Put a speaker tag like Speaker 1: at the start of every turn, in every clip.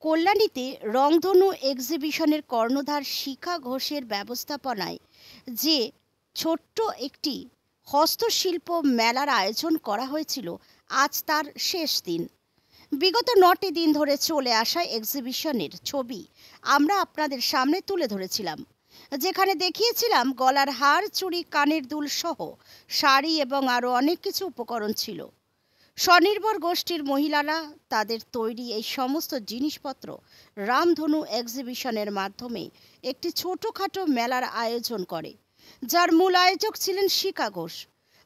Speaker 1: কল্যাণীতে রংধনু এক্সিবিশনের কর্ণধার শিখা ঘোষের ব্যবস্থাপনায় যে ছোট্ট একটি হস্তশিল্প মেলার আয়োজন করা হয়েছিল, আজ তার শেষ দিন। বিগত ৯টি দিন ধরে চলে আসা এক্সিবিশনের ছবি আমরা আপনাদের সামনে তুলে ধরেছিলাম, যেখানে দেখিয়েছিলাম গলার হার, চুড়ি, কানের দুল সহ শাড়ি এবং আরও অনেক কিছু উপকরণ ছিল। স্বনির্ভর গোষ্ঠীর মহিলারা তাদের তৈরি এই সমস্ত জিনিসপত্র রামধনু এক্সিবিশনের মাধ্যমে একটি ছোটোখাটো মেলার আয়োজন করে, যার মূল আয়োজক ছিলেন শিখা ঘোষ।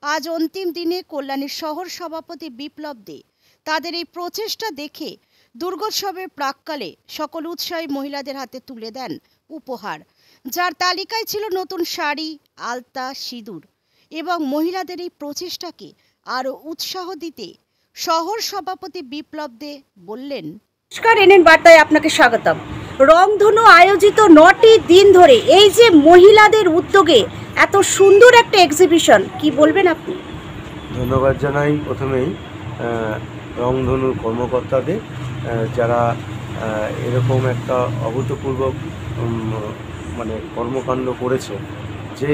Speaker 1: আজ অন্তিম দিনে কল্যাণীর শহর সভাপতি বিপ্লব দে তাদের এই প্রচেষ্টা দেখে দুর্গোৎসবের প্রাক্কালে সকল উৎসাহী মহিলাদের হাতে তুলে দেন উপহার, যার তালিকায় ছিল নতুন শাড়ি, আলতা, সিঁদুর। এবং মহিলাদের এই প্রচেষ্টাকে আরও উৎসাহ দিতে শহর সভাপতি বিপ্লব দে বললেন, নমস্কার, এনএন বার্তায় আপনাকে স্বাগতম। রংধনু আয়োজিত ৯টি দিন ধরে এই যে মহিলাদের উদ্যোগে এত সুন্দর একটা এক্সিবিশন, কি বলবেন আপনি?
Speaker 2: ধন্যবাদ জানাই প্রথমেই রংধনুর কর্মকর্তাদের, যারা এরকম একটা অভূতপূর্ব কর্মকাণ্ড করেছে, যে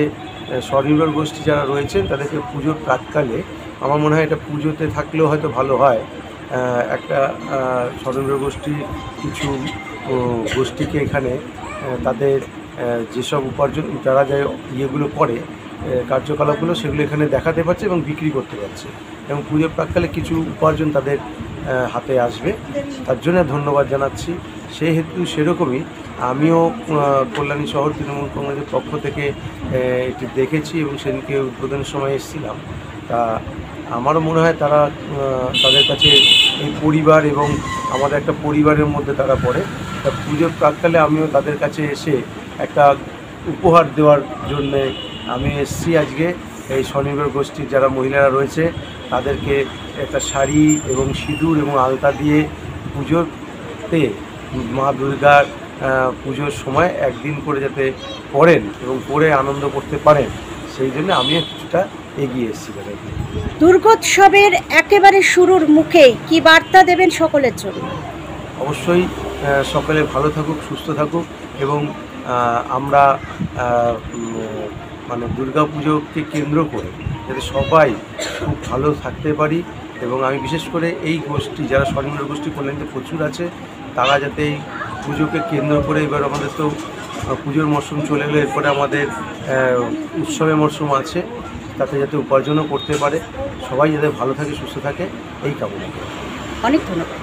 Speaker 2: স্বনির্ভর গোষ্ঠী যারা রয়েছেন তাদেরকে পুজোর প্রাক্কালে, আমার মনে হয় এটা পুজোতে থাকলেও হয়তো ভালো হয়, একটা স্বনির্ভর গোষ্ঠী কিছু গোষ্ঠীকে এখানে তাদের যেসব উপার্জন, যারা যে ইয়েগুলো করে কার্যকলাপগুলো, সেগুলো এখানে দেখাতে পারছে এবং বিক্রি করতে পারছে, এবং পুজোর প্রাক্কালে কিছু উপার্জন তাদের হাতে আসবে। তার জন্য ধন্যবাদ জানাচ্ছি। সেহেতু সেরকমই আমিও কল্যাণী শহর তৃণমূল কংগ্রেসের পক্ষ থেকে এটি দেখেছি এবং সেদিনকে উদ্বোধনের সময় এসেছিলাম। তা আমারও মনে হয় তারা তাদের কাছে এই পরিবার এবং আমাদের একটা পরিবারের মধ্যে তারা পড়ে। তা পুজোর প্রাক্কালে আমিও তাদের কাছে এসে একটা উপহার দেওয়ার জন্যে আমি এসেছি আজকে। এই স্বনির্ভর গোষ্ঠীর যারা মহিলারা রয়েছে তাদেরকে একটা শাড়ি এবং সিঁদুর এবং আলতা দিয়ে পুজোতে মা দুর্গার পুজোর সময় একদিন করে যাতে পড়েন এবং পরে আনন্দ করতে পারেন, সেই জন্য আমিও কিছুটা এগিয়ে এসেছি।
Speaker 1: দুর্গোৎসবের একেবারে শুরুর মুখেই কি বার্তা দেবেন সকলের জন্য?
Speaker 2: অবশ্যই সকলে ভালো থাকুক, সুস্থ থাকুক, এবং আমরা দুর্গা পুজোকে কেন্দ্র করে যাতে সবাই খুব ভালো থাকতে পারি। এবং আমি বিশেষ করে এই গোষ্ঠী, যারা স্বনির্ভর গোষ্ঠী কল্যাণীতে প্রচুর আছে, তারা যাতে এই পুজোকে কেন্দ্র করে, এবার আমাদের তো পুজোর মরশুম চলে গেলে এরপরে আমাদের উৎসবের মরশুম আছে, তাতে যাতে উপার্জনও করতে পারে, সবাই যাতে ভালো থাকে, সুস্থ থাকে, এই কামনা করি।
Speaker 1: অনেক ধন্যবাদ।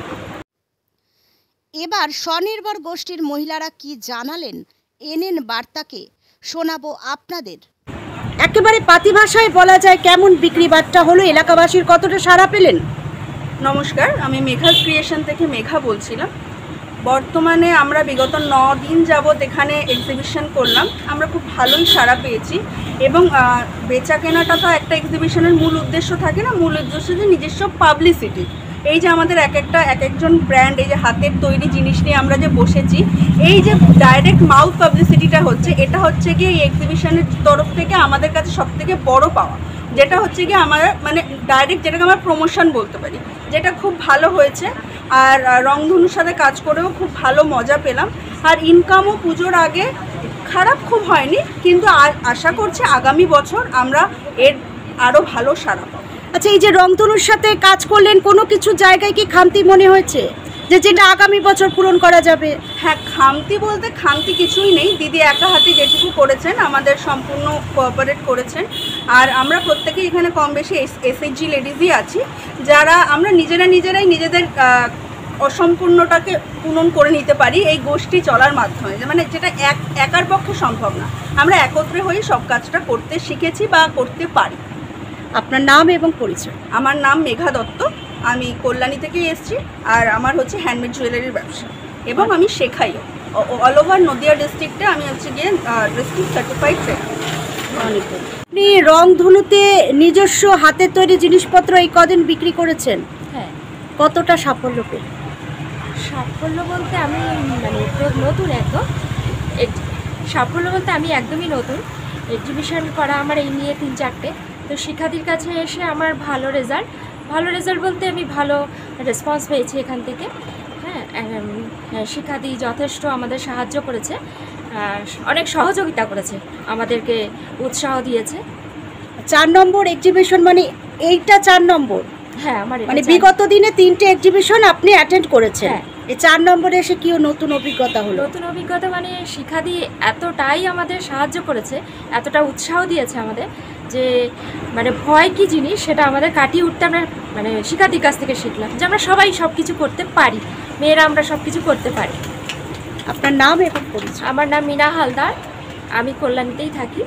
Speaker 1: এবার স্বনির্ভর গোষ্ঠীর মহিলারা কি জানালেন এনএন বার্তাকে শোনাবো আপনাদের। একেবারে পাতি ভাষায় বলা যায়, কেমন বিক্রি বাট্টা হলো, এলাকাবাসীর কতটা সাড়া পেলেন?
Speaker 3: নমস্কার, আমি মেঘা ক্রিয়েশন থেকে মেঘা বলছিলাম। বর্তমানে আমরা বিগত ৯ দিন যাবৎ এখানে এক্সিবিশন করলাম, আমরা খুব ভালোই সাড়া পেয়েছি। এবং বেচা কেনাটা তো একটা এক্সিবিশনের মূল উদ্দেশ্য থাকে না, মূল উদ্দেশ্য যে নিজস্ব পাবলিসিটি। এই যে আমাদের এক একজন ব্র্যান্ড, এই যে হাতের তৈরি জিনিস নিয়ে আমরা যে বসেছি, এই যে ডাইরেক্ট মাউথ পাবলিসিটিটা হচ্ছে, এটা হচ্ছে গিয়ে এই এক্সিবিশনের তরফ থেকে আমাদের কাছে সবথেকে বড় পাওয়া, যেটা হচ্ছে গিয়ে আমার ডাইরেক্ট, যেটাকে আমরা প্রমোশন বলতে পারি, যেটা খুব ভালো হয়েছে। আর রংধনুর সাথে কাজ করেও খুব ভালো মজা পেলাম। আর ইনকামও পুজোর আগে খারাপ খুব হয়নি, কিন্তু আশা করছি আগামী বছর আমরা এর আরও ভালো সাড়া পাবো।
Speaker 1: আচ্ছা, এই যে রংধনুর সাথে কাজ করলেন, কোনো কিছু জায়গায় কি খামতি মনে হয়েছে যে যেটা আগামী বছর পূরণ করা যাবে?
Speaker 3: হ্যাঁ, খামতি বলতে খামতি কিছুই নেই। দিদি একা হাতে যেটুকু করেছেন আমাদের সম্পূর্ণ কোঅপারেট করেছেন। আর আমরা প্রত্যেকেই এখানে কম বেশি এসএইচজি লেডিজই আছি, যারা আমরা নিজেরাই নিজেদের অসম্পূর্ণটাকে পূরণ করে নিতে পারি এই গোষ্ঠী চলার মাধ্যমে, যেটা একার পক্ষে সম্ভব না। আমরা একত্রে হয়ে সব কাজটা করতে শিখেছি বা করতে পারি।
Speaker 1: আপনার নাম এবং পরিচয়?
Speaker 3: আমার নাম মেঘা দত্ত, আমি কল্যাণী থেকেই এসেছি। আর আমার হচ্ছে হ্যান্ডমেড জুয়েলারির ব্যবসা, এবং আমি শেখাইও অল ওভার নদিয়া ডিস্ট্রিক্টে। আমি হচ্ছে গিয়ে ডিস্ট্রিক্ট সার্টিফাইড ট্রেনার।
Speaker 1: আপনি রংধনুতে নিজস্ব হাতের তৈরি জিনিসপত্র এই কদিন বিক্রি করেছেন,
Speaker 4: হ্যাঁ।
Speaker 1: কতটা সাফল্য পেলেন?
Speaker 4: সাফল্য বলতে আমি নতুন একদম, সাফল্য বলতে আমি একদমই নতুন। এক্সিবিশন করা আমার এই নিয়ে 3-4টে, তো শিক্ষার্থীর কাছে এসে আমার ভালো রেজাল্ট বলতে আমি ভালো রেসপন্স পেয়েছি এখান থেকে। হ্যাঁ শিক্ষাদি যথেষ্ট আমাদের সাহায্য করেছে, অনেক সহযোগিতা করেছে, আমাদেরকে উৎসাহ দিয়েছে।
Speaker 1: 4 নম্বর এক্সিবিশন মানে এইটা 4 নম্বর?
Speaker 4: হ্যাঁ, আমার
Speaker 1: মানে বিগত দিনে 3টে এক্সিবিশন আপনি অ্যাটেন্ড করেছেন,
Speaker 4: হ্যাঁ।
Speaker 1: এই 4 নম্বরে এসে কি নতুন অভিজ্ঞতা হলো?
Speaker 4: নতুন অভিজ্ঞতা মানে শিক্ষাদি এতটাই আমাদের সাহায্য করেছে, এতটা উৎসাহ দিয়েছে আমাদের যে মানে ভয় কি জিনিস সেটা আমাদের কাটিয়ে উঠতে আমরা মানে শিক্ষাদির কাছ থেকে শিখলাম যে আমরা সবাই সব কিছু করতে পারি, মেয়েরা আমরা সব কিছু করতে পারি।
Speaker 1: আপনার নাম এবং পরিচয়?
Speaker 4: আমার নাম মিনা হালদার, আমি কল্যাণীতেই থাকি।